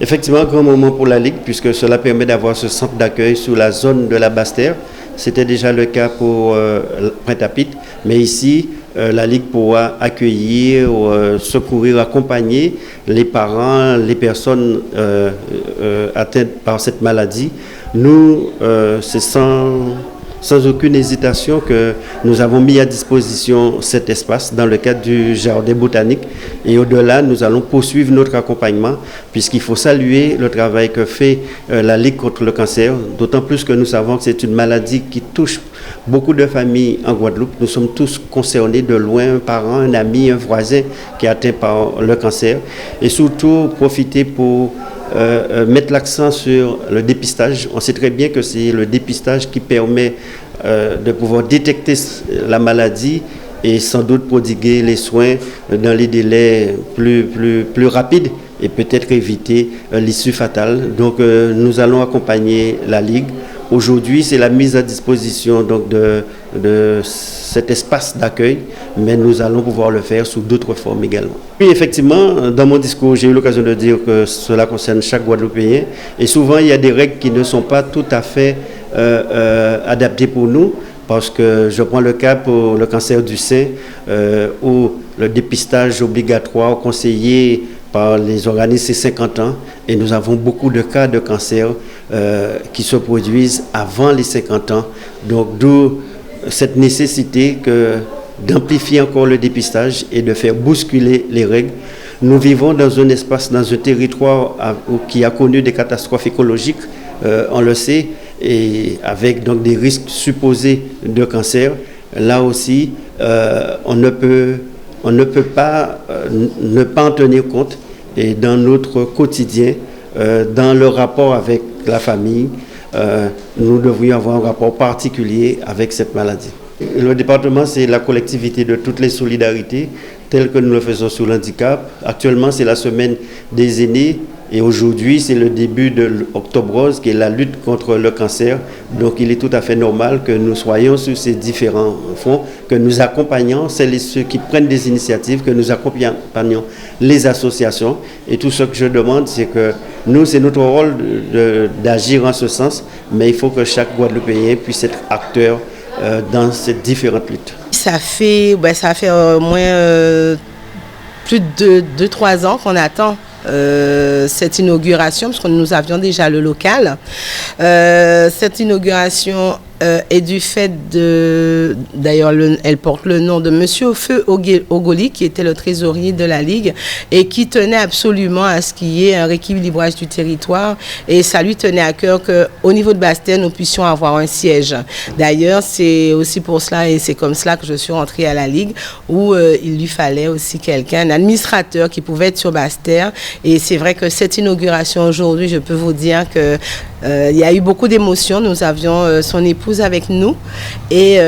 Effectivement, un grand moment pour la Ligue, puisque cela permet d'avoir ce centre d'accueil sous la zone de la Basse-Terre. C'était déjà le cas pour Pointe-à-Pitre, mais ici, la Ligue pourra accueillir, secourir, accompagner les parents, les personnes atteintes par cette maladie. Nous, c'est sans aucune hésitation que nous avons mis à disposition cet espace dans le cadre du jardin botanique. Et au-delà, nous allons poursuivre notre accompagnement, puisqu'il faut saluer le travail que fait la Ligue contre le cancer, d'autant plus que nous savons que c'est une maladie qui touche beaucoup de familles en Guadeloupe. Nous sommes tous concernés de loin, un parent, un ami, un voisin qui est atteint par le cancer. Et surtout, profiter pour mettre l'accent sur le dépistage. On sait très bien que c'est le dépistage qui permet de pouvoir détecter la maladie et sans doute prodiguer les soins dans les délais plus rapides et peut-être éviter l'issue fatale. Donc nous allons accompagner la Ligue. Aujourd'hui, c'est la mise à disposition donc, de cet espace d'accueil, mais nous allons pouvoir le faire sous d'autres formes également. Oui, effectivement, dans mon discours, j'ai eu l'occasion de dire que cela concerne chaque Guadeloupéen. Et souvent, il y a des règles qui ne sont pas tout à fait adaptées pour nous, parce que je prends le cas pour le cancer du sein, où le dépistage obligatoire conseillé par les organismes, c'est 50 ans, et nous avons beaucoup de cas de cancer qui se produisent avant les 50 ans. Donc, d'où cette nécessité d'amplifier encore le dépistage et de faire bousculer les règles. Nous vivons dans un espace, dans un territoire qui a connu des catastrophes écologiques, on le sait, et avec donc des risques supposés de cancer. Là aussi, on ne peut pas ne pas en tenir compte. Et dans notre quotidien, dans le rapport avec la famille, nous devrions avoir un rapport particulier avec cette maladie. Le département, c'est la collectivité de toutes les solidarités, telles que nous le faisons sur l'handicap. Actuellement, c'est la semaine des aînés. Et aujourd'hui, c'est le début de l'Octobre Rose, qui est la lutte contre le cancer. Donc, il est tout à fait normal que nous soyons sur ces différents fronts, que nous accompagnions celles et ceux qui prennent des initiatives, que nous accompagnions les associations. Et tout ce que je demande, c'est que nous, c'est notre rôle d'agir en ce sens, mais il faut que chaque Guadeloupéen puisse être acteur dans ces différentes luttes. Ça fait au moins plus de 2-3 ans qu'on attend cette inauguration, parce que nous avions déjà le local. Cette inauguration est du fait d'ailleurs, elle porte le nom de Monsieur Feu Ogoli, qui était le trésorier de la Ligue et qui tenait absolument à ce qu'il y ait un rééquilibrage du territoire. Et ça lui tenait à cœur qu'au niveau de Basse-Terre, nous puissions avoir un siège. D'ailleurs, c'est aussi pour cela, et c'est comme cela que je suis rentrée à la Ligue, où il lui fallait aussi quelqu'un, un administrateur qui pouvait être sur Basse-Terre. Et c'est vrai que cette inauguration aujourd'hui, je peux vous dire que il y a eu beaucoup d'émotions. Nous avions son épouse avec nous et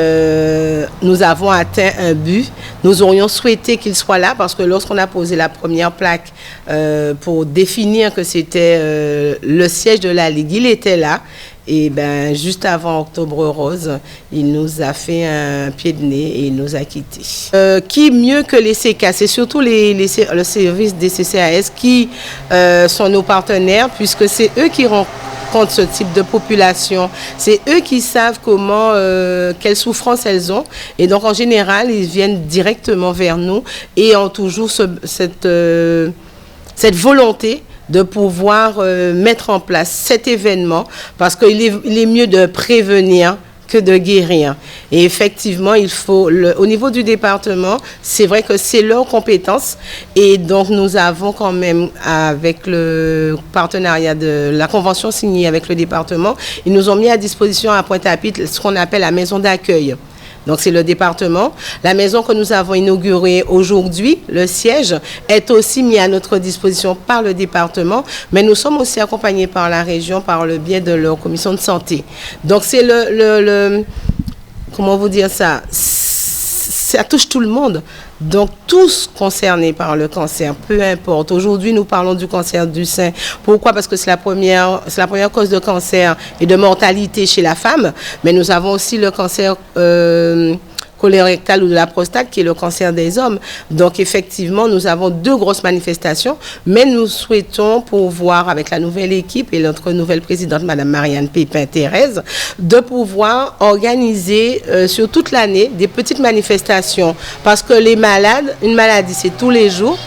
nous avons atteint un but. Nous aurions souhaité qu'il soit là parce que lorsqu'on a posé la première plaque pour définir que c'était le siège de la Ligue, il était là. Et ben, juste avant Octobre Rose, il nous a fait un pied de nez et il nous a quittés. Qui mieux que les CK, c'est surtout le service des CCAS qui sont nos partenaires, puisque c'est eux qui rencontrent ce type de population. C'est eux qui savent comment, quelles souffrances elles ont. Et donc, en général, ils viennent directement vers nous et ont toujours cette volonté de pouvoir mettre en place cet événement, parce qu'il est mieux de prévenir que de guérir. Et effectivement, il faut, au niveau du département, c'est vrai que c'est leur compétence. Et donc, nous avons quand même, avec le partenariat de la convention signée avec le département, ils nous ont mis à disposition à Pointe-à-Pitre ce qu'on appelle la maison d'accueil. Donc, c'est le département. La maison que nous avons inaugurée aujourd'hui, le siège, est aussi mis à notre disposition par le département. Mais nous sommes aussi accompagnés par la région par le biais de leur commission de santé. Donc, c'est comment vous dire ça? Ça touche tout le monde. Donc, tous concernés par le cancer, peu importe. Aujourd'hui, nous parlons du cancer du sein. Pourquoi? Parce que c'est la première cause de cancer et de mortalité chez la femme. Mais nous avons aussi le cancer colorectal ou de la prostate, qui est le cancer des hommes. Donc, effectivement, nous avons 2 grosses manifestations, mais nous souhaitons pouvoir, avec la nouvelle équipe et notre nouvelle présidente, Madame Marianne Pépin-Thérèse, de pouvoir organiser sur toute l'année des petites manifestations. Parce que les malades, une maladie, c'est tous les jours.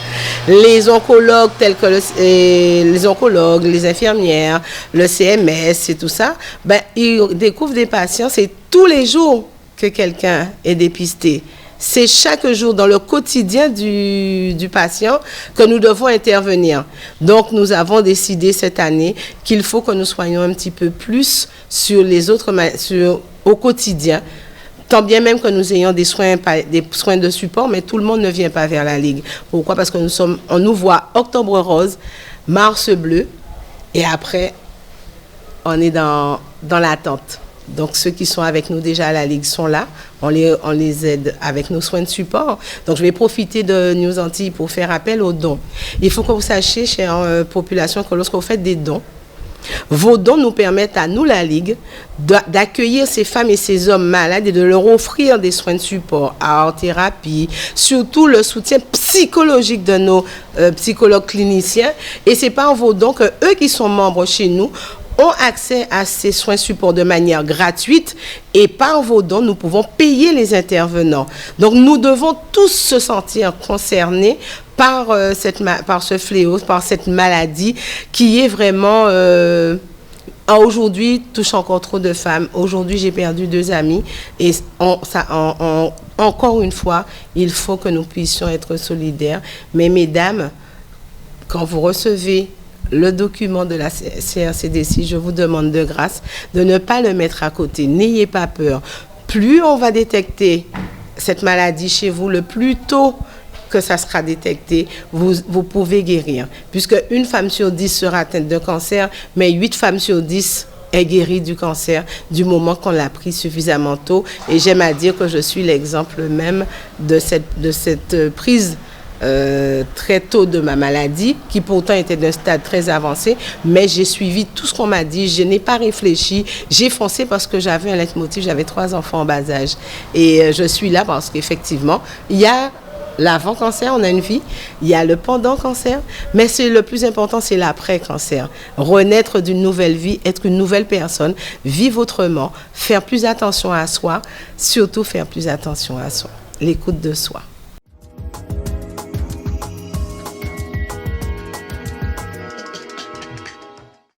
Les oncologues, tels que les oncologues, les infirmières, le CMS et tout ça, ben, ils découvrent des patients, c'est tous les jours que quelqu'un est dépisté. C'est chaque jour dans le quotidien du patient que nous devons intervenir. Donc, nous avons décidé cette année qu'il faut que nous soyons un petit peu plus sur les autres, au quotidien. Tant bien même que nous ayons des soins de support, mais tout le monde ne vient pas vers la Ligue. Pourquoi? Parce que on nous voit Octobre Rose, Mars Bleu, et après, on est dans l'attente. Donc, ceux qui sont avec nous déjà à la Ligue sont là. On les aide avec nos soins de support. Donc, je vais profiter de News Antilles pour faire appel aux dons. Il faut que vous sachiez, chère population, que lorsque vous faites des dons, vos dons nous permettent à nous, la Ligue, d'accueillir ces femmes et ces hommes malades et de leur offrir des soins de support, art-thérapie, surtout le soutien psychologique de nos psychologues cliniciens. Et c'est par vos dons que eux qui sont membres chez nous ont accès à ces soins support de manière gratuite, et par vos dons, nous pouvons payer les intervenants. Donc, nous devons tous se sentir concernés par ce fléau, par cette maladie qui est vraiment, aujourd'hui, touche encore trop de femmes. Aujourd'hui, j'ai perdu 2 amis, et encore une fois, il faut que nous puissions être solidaires. Mais mesdames, quand vous recevez le document de la CRCDC, je vous demande de grâce de ne pas le mettre à côté. N'ayez pas peur. Plus on va détecter cette maladie chez vous, le plus tôt que ça sera détecté, vous pouvez guérir. Puisque une femme sur 10 sera atteinte de cancer, mais 8 femmes sur 10 est guérie du cancer du moment qu'on l'a pris suffisamment tôt. Et j'aime à dire que je suis l'exemple même de cette prise très tôt de ma maladie, qui pourtant était d'un stade très avancé, mais j'ai suivi tout ce qu'on m'a dit, je n'ai pas réfléchi, j'ai foncé parce que j'avais un leitmotiv, j'avais 3 enfants en bas âge. Et je suis là parce qu'effectivement, il y a l'avant-cancer, on a une vie, il y a le pendant-cancer, mais le plus important, c'est l'après-cancer. Renaître d'une nouvelle vie, être une nouvelle personne, vivre autrement, faire plus attention à soi, surtout faire plus attention à soi, l'écoute de soi.